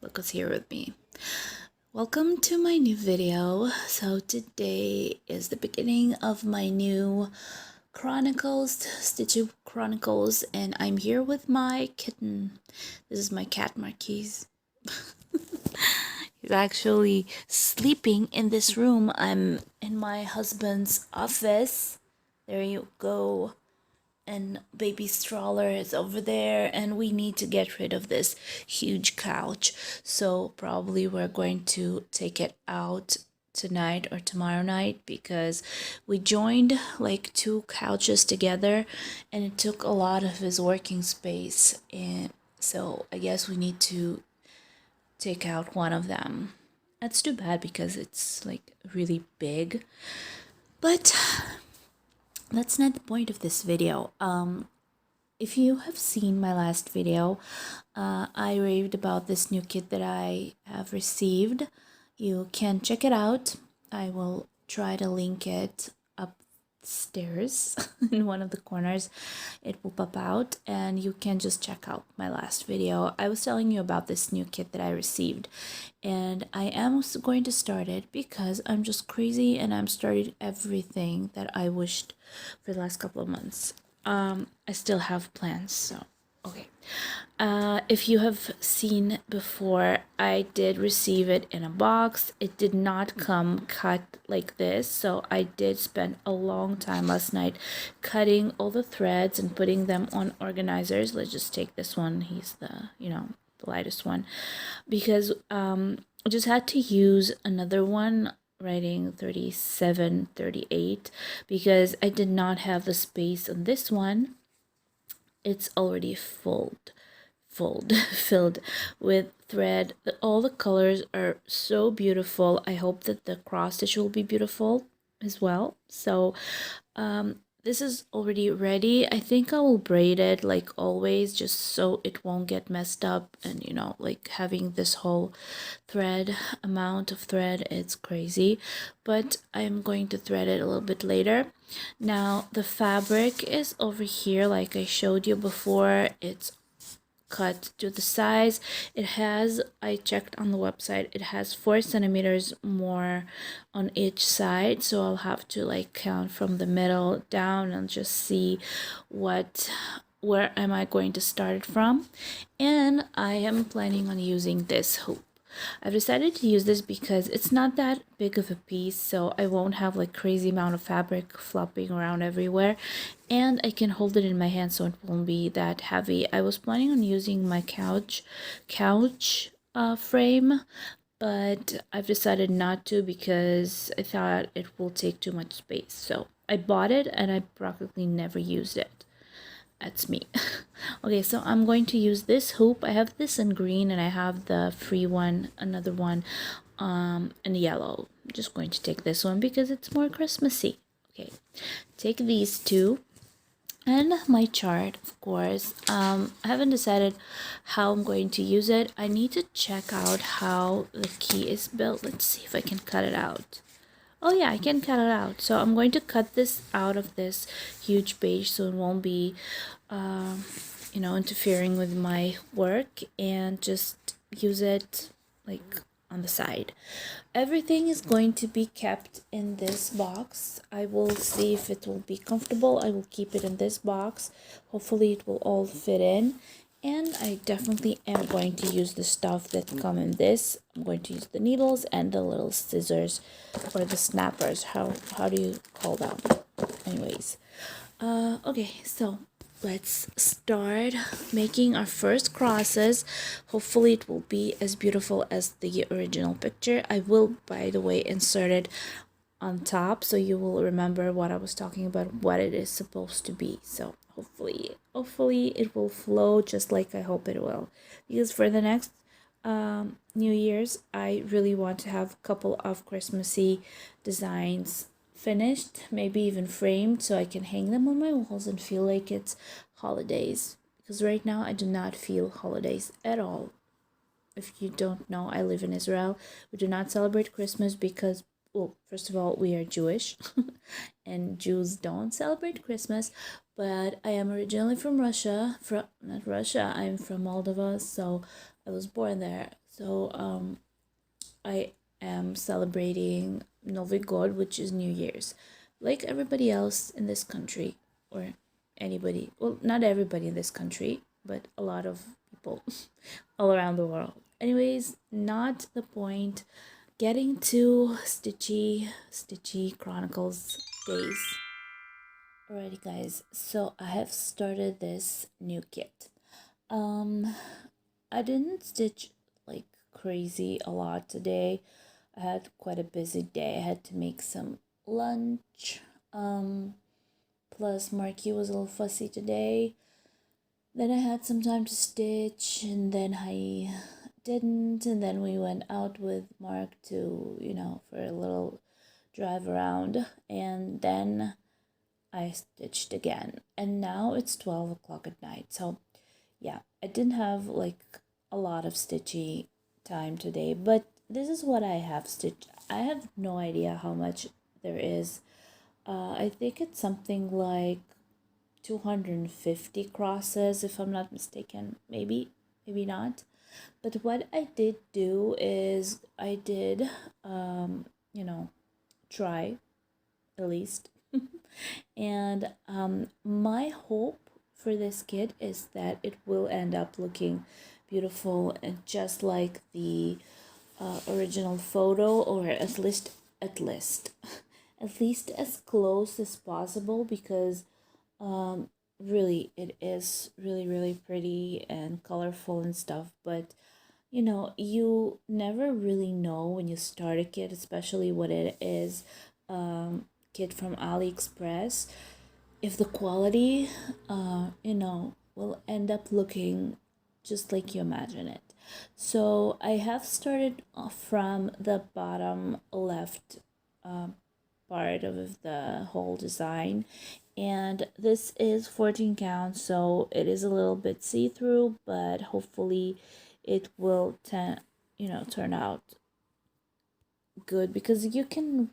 Look who's here with me. Welcome to my new video. So today is the beginning of my new Chronicles, Stitchy Chronicles, and I'm here with my kitten. This is my cat Marquise. He's actually sleeping in this room. I'm in my husband's office. There you go. And baby stroller is over there, and we need to get rid of this huge couch, so probably we're going to take it out tonight or tomorrow night because we joined like two couches together and it took a lot of his working space, and so I guess we need to take out one of them. That's too bad because it's like really big, but that's not the point of this video. If you have seen my last video, I raved about this new kit that I have received. You can check it out. I will try to link it upstairs in one of the corners. It will pop out and you can just check out my last video. I was telling you about this new kit that I received, and I am going to start it because I'm just crazy and I'm starting everything that I wished for the last couple of months. I still have plans, so okay. If you have seen before, I did receive it in a box. It did not come cut like this, so I did spend a long time last night cutting all the threads and putting them on organizers. Let's just take this one. He's the lightest one, because I just had to use another one writing 37, 38, because I did not have the space on this one. It's already filled with thread. All the colors are so beautiful. I hope that the cross stitch will be beautiful as well. So this is already ready. I think I will braid it like always, just so it won't get messed up, and like having this whole amount of thread, it's crazy, but I'm going to thread it a little bit later. Now the fabric is over here like I showed you before. It's cut to the size. It has, I checked on the website, it has 4 centimeters more on each side, so I'll have to like count from the middle down and just see where am I going to start it from. And I am planning on using this hoop. I've decided to use this because it's not that big of a piece, so I won't have like crazy amount of fabric flopping around everywhere, and I can hold it in my hand so it won't be that heavy. I was planning on using my couch frame, but I've decided not to because I thought it will take too much space. So I bought it and I practically never used it. That's me. Okay, so I'm going to use this hoop. I have this in green and I have the free one, another one in yellow. I'm just going to take this one because it's more Christmassy. Okay, take these two and my chart, of course. I haven't decided how I'm going to use it. I need to check out how the key is built. Let's see if I can cut it out. Oh yeah, I can cut it out. So I'm going to cut this out of this huge page so it won't be interfering with my work, and just use it like on the side. Everything is going to be kept in this box. I will see if it will be comfortable. I will keep it in this box. Hopefully it will all fit in. And I definitely am going to use the stuff that come in this. I'm going to use the needles and the little scissors, or the snappers. How do you call them? Anyways, okay, so let's start making our first crosses. Hopefully it will be as beautiful as the original picture. I will, by the way, insert it on top so you will remember what I was talking about, what it is supposed to be. So hopefully it will flow just like I hope it will, because for the next New Year's I really want to have a couple of Christmassy designs finished, maybe even framed, so I can hang them on my walls and feel like it's holidays, because right now I do not feel holidays at all. If you don't know, I live in Israel. We do not celebrate Christmas because, well, first of all, we are Jewish and Jews don't celebrate Christmas. But I am originally from Russia. Not Russia, I'm from Moldova, so I was born there. So I am celebrating Novi God, which is New Year's, like everybody else in this country, or anybody. Well, not everybody in this country, but a lot of people all around the world. Anyways, not the point. Getting to Stitchy Chronicles days. Alrighty, guys. So I have started this new kit. Um, I didn't stitch like crazy a lot today. I had quite a busy day. I had to make some lunch. Plus Marky was a little fussy today. Then I had some time to stitch, and then I didn't, and then we went out with Mark to, for a little drive around, and then I stitched again. And now it's 12 o'clock at night. So yeah, I didn't have like a lot of stitchy time today, but this is what I have stitched. I have no idea how much there is. I think it's something like 250 crosses, if I'm not mistaken. Maybe, maybe not. But what I did do is I did, try at least. And my hope for this kit is that it will end up looking beautiful and just like the original photo, or at least at least as close as possible, because really it is really pretty and colorful and stuff. But you never really know when you start a kit, especially what it is, kit from Aliexpress, if the quality will end up looking just like you imagine it. So I have started from the bottom left part of the whole design, and this is 14 count, so it is a little bit see-through, but hopefully it will turn out good, because you cannot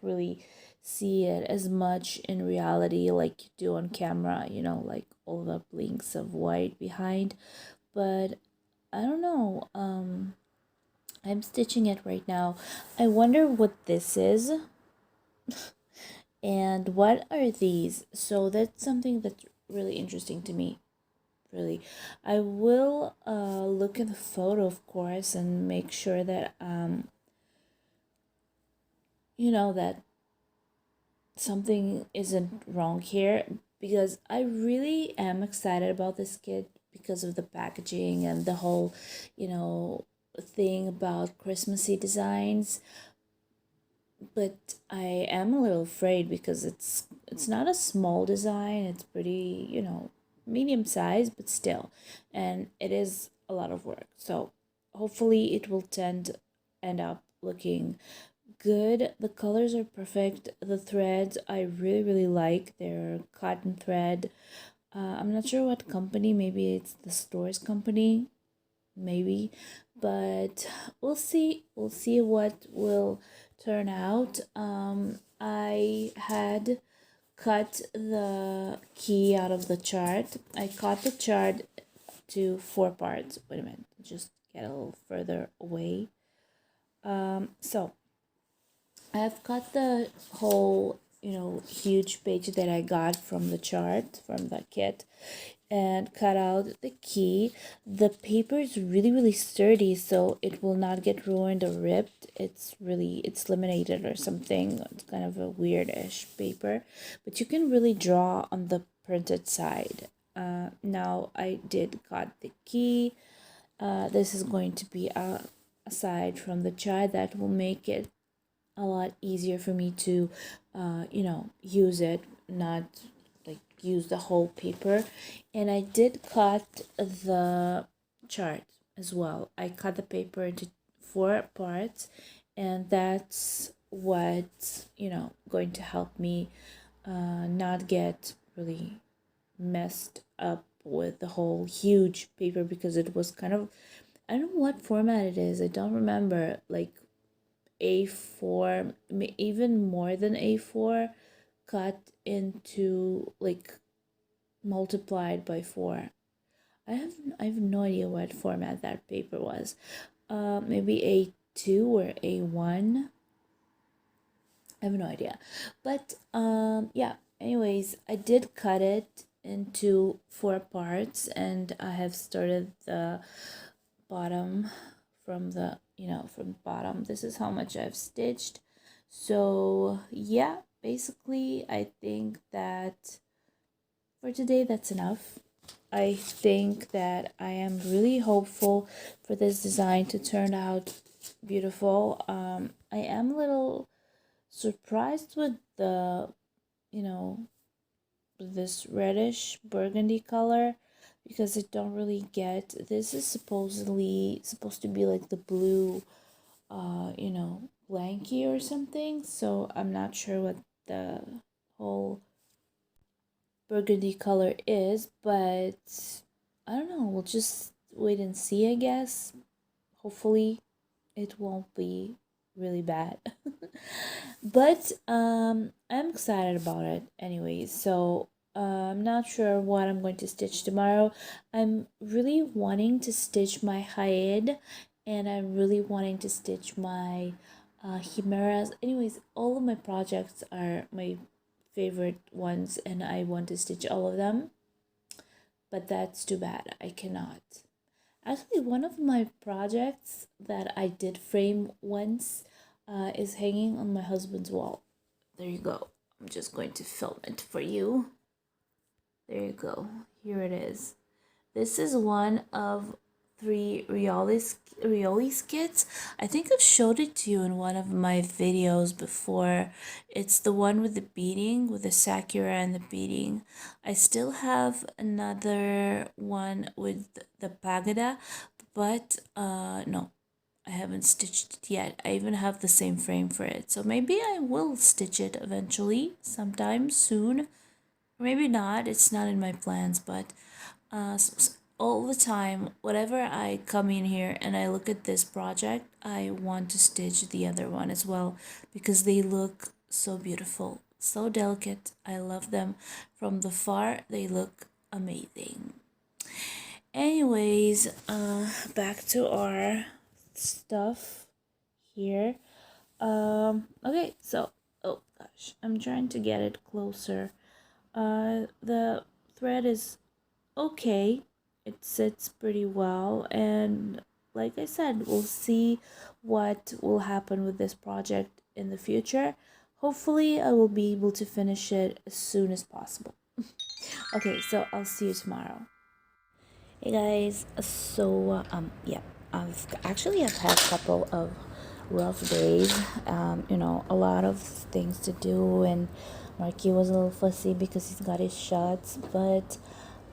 really see it as much in reality like you do on camera, like all the blinks of white behind. But I don't know, I'm stitching it right now. I wonder what this is and what are these. So that's something that's really interesting to me, really. I will look at the photo, of course, and make sure that that something isn't wrong here, because I really am excited about this kit because of the packaging and the whole, thing about Christmassy designs. But I am a little afraid because it's not a small design. It's pretty, medium size, but still, and it is a lot of work. So hopefully it will end up looking good. The colors are perfect. The threads I really like. They're cotton thread. I'm not sure what company. Maybe it's the store's company. Maybe, but we'll see. We'll see what will turn out. I had cut the key out of the chart. I cut the chart to 4 parts. Wait a minute. Just get a little further away. So I have cut the whole, huge page that I got from the chart, from the kit, and cut out the key. The paper is really sturdy, so it will not get ruined or ripped. It's laminated or something. It's kind of a weird-ish paper, but you can really draw on the printed side. Now I did cut the key. This is going to be aside from the chart. That will make it a lot easier for me to use it, not like use the whole paper. And I did cut the chart as well. I cut the paper into 4 parts, and that's what going to help me not get really messed up with the whole huge paper, because it was kind of, I don't know what format it is, I don't remember, like A4, even more than A4, cut into like multiplied by 4. I have no idea what format that paper was. Maybe A2 or A1. I have no idea. But yeah, anyways, I did cut it into 4 parts, and I have started the bottom from the, from bottom. This is how much I've stitched. So yeah, basically I think that for today that's enough. I think that I am really hopeful for this design to turn out beautiful. I am a little surprised with the, you know, this reddish burgundy color, because I don't really get, this is supposedly supposed to be like the blue blankie or something, so I'm not sure what the whole burgundy color is, but I don't know, we'll just wait and see, I guess. Hopefully it won't be really bad. But I'm excited about it anyway. So I'm not sure what I'm going to stitch tomorrow. I'm really wanting to stitch my hide, and I'm really wanting to stitch my chimeras. Anyways, all of my projects are my favorite ones, and I want to stitch all of them, but that's too bad, I cannot. Actually, one of my projects that I did frame once is hanging on my husband's wall. There you go. I'm just going to film it for you. There you go. Here it is. This is one of 3 Rioli skits. I think I've showed it to you in one of my videos before. It's the one with the beading, with the Sakura and the beading. I still have another one with the pagoda, but no, I haven't stitched it yet. I even have the same frame for it. So maybe I will stitch it eventually, sometime soon. Or maybe not. It's not in my plans, but all the time, whenever I come in here and I look at this project, I want to stitch the other one as well, because they look so beautiful, so delicate. I love them. From the far, they look amazing. Anyways, back to our stuff here. Okay, so, oh gosh, I'm trying to get it closer. The thread is okay. It sits pretty well, and like I said, we'll see what will happen with this project in the future. Hopefully, I will be able to finish it as soon as possible. Okay, so I'll see you tomorrow. Hey guys, so yeah, I've had a couple of rough days. A lot of things to do, and Marky was a little fussy because he's got his shots. But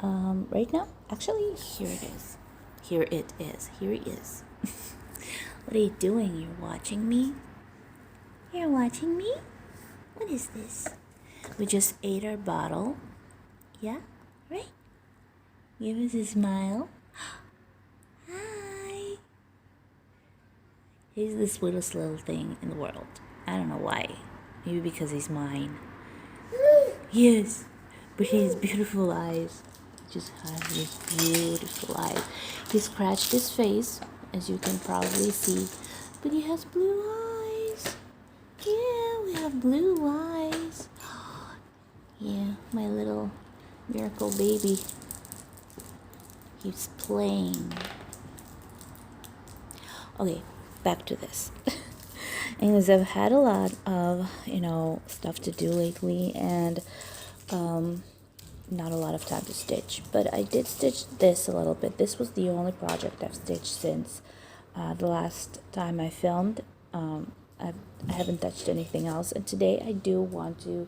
right now, actually, here it is. Here it is. Here he is. What are you doing? You're watching me? You're watching me? What is this? We just ate our bottle. Yeah, right? Give us a smile. Hi. He's the sweetest little thing in the world. I don't know why. Maybe because he's mine. Yes, but he has beautiful eyes. He just has these beautiful eyes. He scratched his face, as you can probably see, but he has blue eyes. Yeah, we have blue eyes. Yeah, my little miracle baby. He's playing. Okay, back to this. Anyways, I've had a lot of, stuff to do lately, and not a lot of time to stitch. But I did stitch this a little bit. This was the only project I've stitched since the last time I filmed. I haven't touched anything else, and today I do want to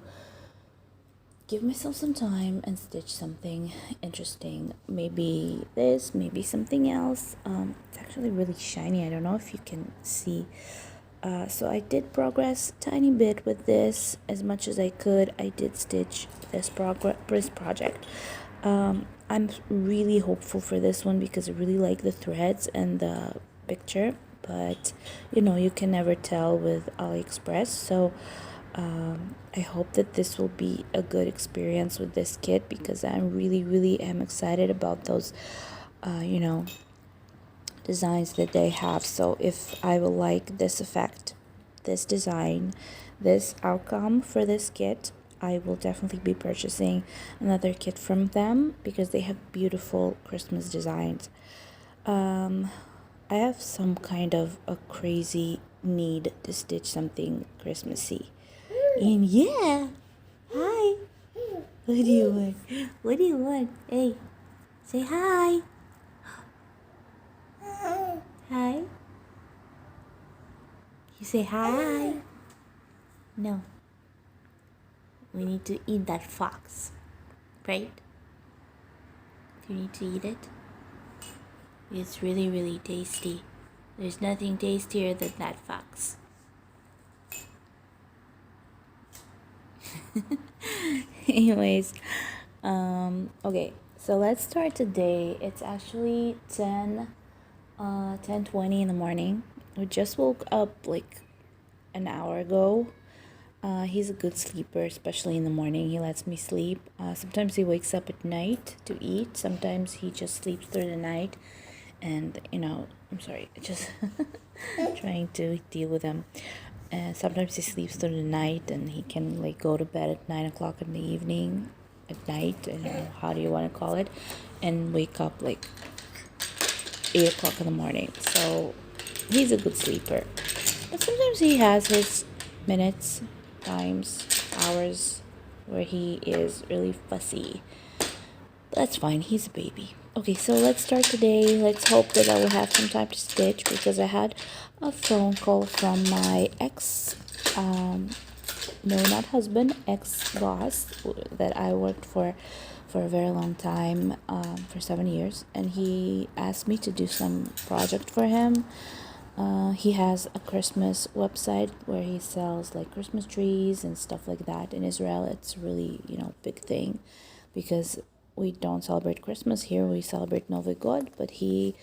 give myself some time and stitch something interesting. Maybe this, maybe something else. It's actually really shiny. I don't know if you can see. So I did progress a tiny bit with this, as much as I could. I did stitch this project. I'm really hopeful for this one because I really like the threads and the picture, but you can never tell with Aliexpress. So I hope that this will be a good experience with this kit, because I really am excited about those you know, designs that they have. So if I will like this effect, this design, this outcome for this kit, I will definitely be purchasing another kit from them because they have beautiful Christmas designs. I have some kind of a crazy need to stitch something Christmassy. And yeah, hi. What do you want? What do you want? Hey, say hi. Hi. You say hi. No, we need to eat that fox, right? You need to eat it. It's really, really tasty. There's nothing tastier than that fox. Anyways, okay, so let's start today. It's actually 10:20 in the morning. We just woke up like an hour ago. He's a good sleeper, especially in the morning. He lets me sleep. Sometimes he wakes up at night to eat. Sometimes he just sleeps through the night. And, I'm sorry, just trying to deal with him. Sometimes he sleeps through the night and he can like go to bed at 9 o'clock in the evening, at night, and how do you want to call it, and wake up like 8 o'clock in the morning. So he's a good sleeper. But sometimes he has his minutes, times, hours where he is really fussy. But that's fine, he's a baby. Okay, so let's start today. Let's hope that I will have some time to stitch because I had a phone call from my no, not husband, ex-boss that I worked for a very long time, for 7 years, and he asked me to do some project for him. He has a Christmas website where he sells like Christmas trees and stuff like that. In Israel, it's really, big thing because we don't celebrate Christmas here. We celebrate Novi God, but he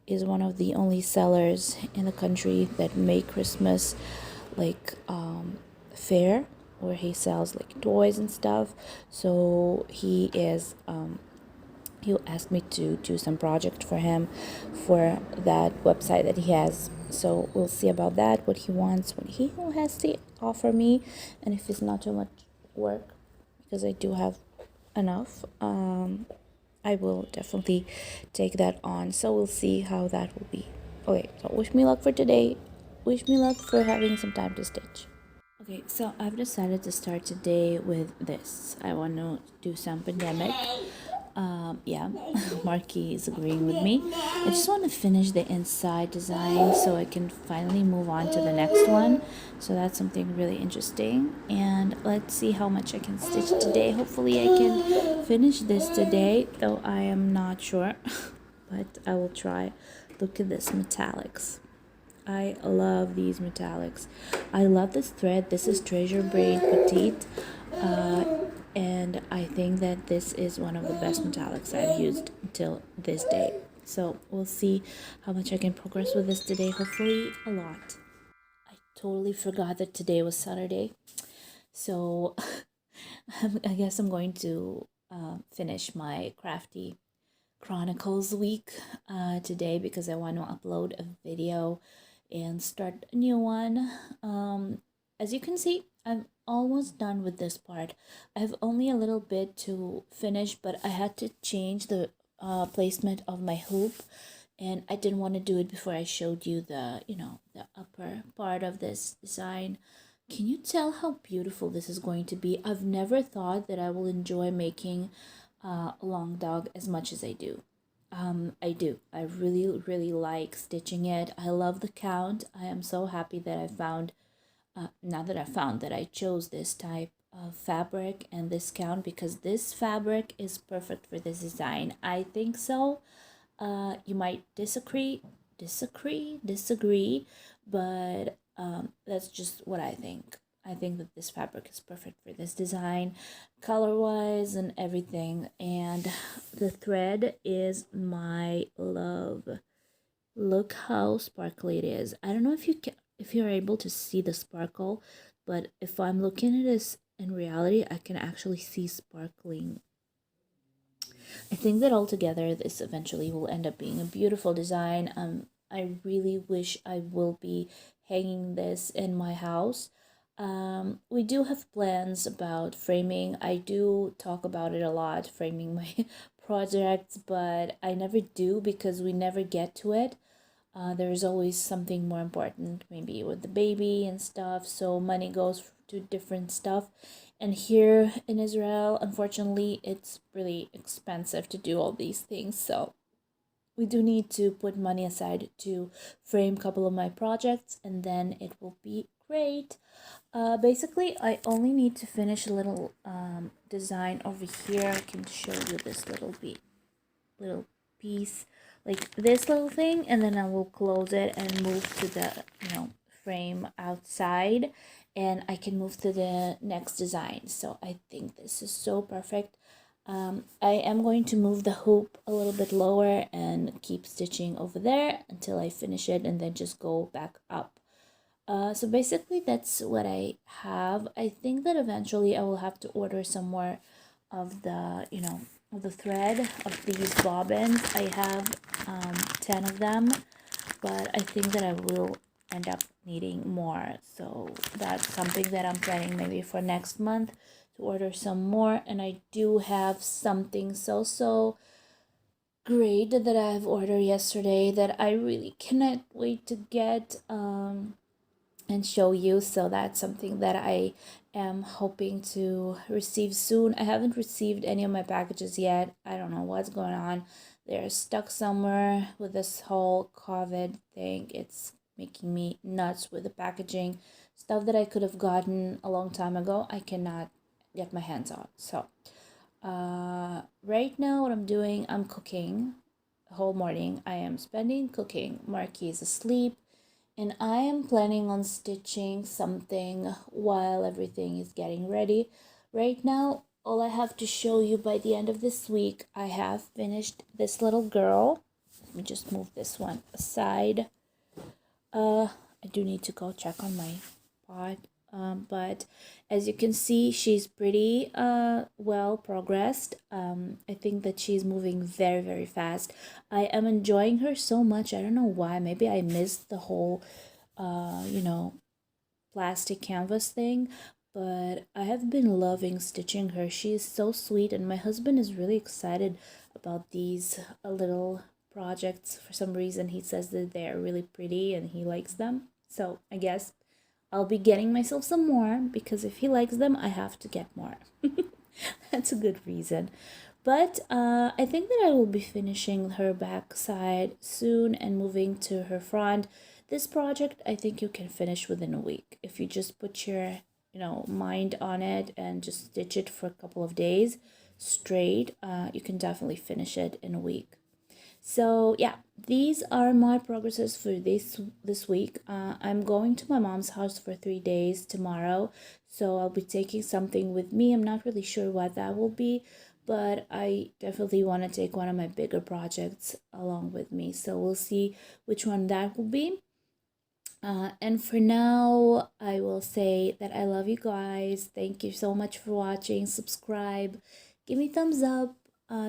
is one of the only sellers in the country that make Christmas like fair, where he sells like toys and stuff. So he asked me to do some project for him for that website that he has. So we'll see about that, what he wants, what he has to offer me, and if it's not too much work, because I do have enough, I will definitely take that on. So we'll see how that will be. Okay, so wish me luck for today. Wish me luck for having some time to stitch. Okay, so I've decided to start today with this. I want to do some pandemic. Yeah, Marky is agreeing with me. I just want to finish the inside design so I can finally move on to the next one. So that's something really interesting. And let's see how much I can stitch today. Hopefully I can finish this today, though I am not sure. But I will try. Look at this metallics. I love these metallics. I love this thread. This is Treasure Braid Petite. And I think that this is one of the best metallics I've used until this day. So we'll see how much I can progress with this today. Hopefully a lot. I totally forgot that today was Saturday. So I guess I'm going to finish my crafty Chronicles week today because I want to upload a video and start a new one. As you can see, I'm almost done with this part. I have only a little bit to finish, but I had to change the placement of my hoop, and I didn't want to do it before I showed you the upper part of this design. Can you tell how beautiful this is going to be? I've never thought that I will enjoy making a long dog as much as I do. I do. I really, really like stitching it. I love the count. I am so happy that I found, not that I found, that I chose this type of fabric and this count because this fabric is perfect for this design. I think so. You might disagree, but that's just what I think. I think that this fabric is perfect for this design, color-wise and everything. And the thread is my love. Look how sparkly it is. I don't know if you're able to see the sparkle, but if I'm looking at this in reality, I can actually see sparkling I think that altogether this eventually will end up being a beautiful design. I really wish I will be hanging this in my house. We do have plans about framing. I do talk about it a lot, framing my projects, but I never do because we never get to it. There's always something more important, maybe with the baby and stuff, so money goes to different stuff. And here in Israel, unfortunately, it's really expensive to do all these things, so we do need to put money aside to frame a couple of my projects, and then it will be great. Basically, I only need to finish a little design over here. I can show you this little piece, like this little thing, and then I will close it and move to the frame outside, and I can move to the next design. So I think this is so perfect. I am going to move the hoop a little bit lower and keep stitching over there until I finish it, and then just go back up. So basically that's what I have. I think that eventually I will have to order some more of the, of the thread of these bobbins. I have 10 of them, but I think that I will end up needing more. So that's something that I'm planning maybe for next month to order some more. And I do have something so great that I've ordered yesterday that I really cannot wait to get and show you. So that's something that I am hoping to receive soon. I haven't received any of my packages yet. I don't know what's going on. They're stuck somewhere with this whole COVID thing. It's making me nuts with the packaging. Stuff that I could have gotten a long time ago, I cannot get my hands on. So right now what I'm doing, I'm cooking the whole morning. I am spending cooking. Marky is asleep, and I am planning on stitching something while everything is getting ready. Right now, all I have to show you by the end of this week, I have finished this little girl. Let me just move this one aside. I do need to go check on my pot. But as you can see, she's pretty well progressed. I think that she's moving very fast. I am enjoying her so much. I don't know why. Maybe I missed the whole plastic canvas thing, but I have been loving stitching her. She is so sweet, and my husband is really excited about these little projects. For some reason, he says that they are really pretty and he likes them. So I guess I'll be getting myself some more, because if he likes them, I have to get more. That's a good reason. But I think that I will be finishing her back side soon and moving to her front. This project, I think you can finish within a week. If you just put your, mind on it and just stitch it for a couple of days straight, you can definitely finish it in a week. So yeah, these are my progresses for this week. I'm going to my mom's house for 3 days tomorrow, so I'll be taking something with me. I'm not really sure what that will be, but I definitely want to take one of my bigger projects along with me. So we'll see which one that will be. And for now, I will say that I love you guys. Thank you so much for watching. Subscribe, give me thumbs up,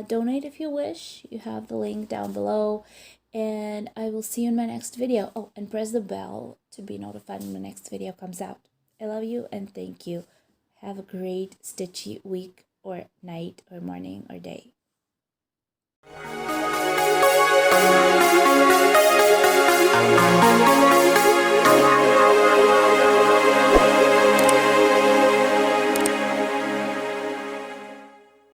donate if you wish. You have the link down below. And I will see you in my next video. Oh, and press the bell to be notified when the next video comes out. I love you and thank you. Have a great stitchy week or night or morning or day.